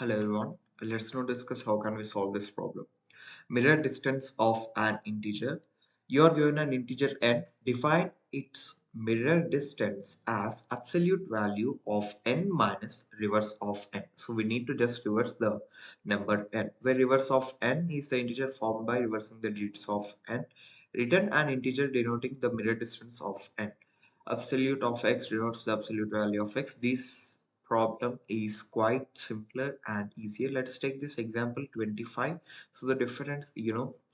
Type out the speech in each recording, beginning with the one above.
Hello everyone, let's now discuss how can we solve this problem. Mirror distance of an integer. You are given an integer n, define its mirror distance as absolute value of n minus reverse of n. So we need to just reverse the number n, where reverse of n is the integer formed by reversing the digits of n. Return an integer denoting the mirror distance of n. Absolute of x denotes the absolute value of x. This problem is quite simpler and easier. Let's take this example 25. So the difference,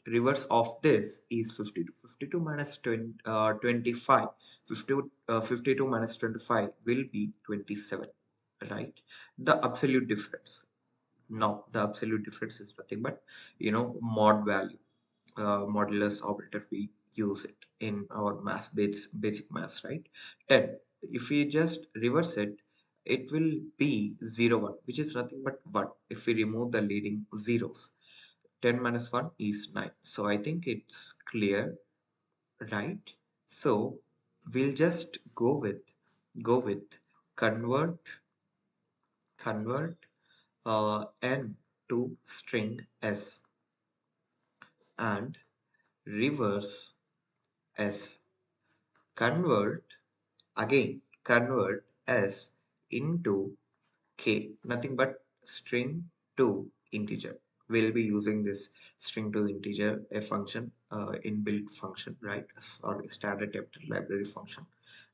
reverse of this is 52. 52 minus 25. 52 minus 25 will be 27, right? The absolute difference. Now, the absolute difference is nothing but, mod value, modulus operator. We use it in our basic maths, right? 10. If we just reverse it, it will be 0, 1, which is nothing but 1 if we remove the leading zeros. 10 minus 1 is 9. So I think it's clear, right? So we'll just go with convert n to string s and reverse s. Convert s into k, nothing but string to integer. We'll be using this string to integer, a function, inbuilt function, right? Or standard template library function,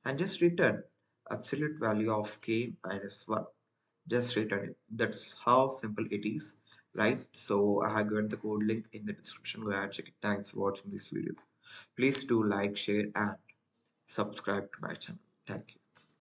and just return absolute value of k minus 1. Just return it. That's how simple it is, right? So I have given the code link in the description. Go ahead, check it. Thanks for watching this video. Please do like, share, and subscribe to my channel. Thank you.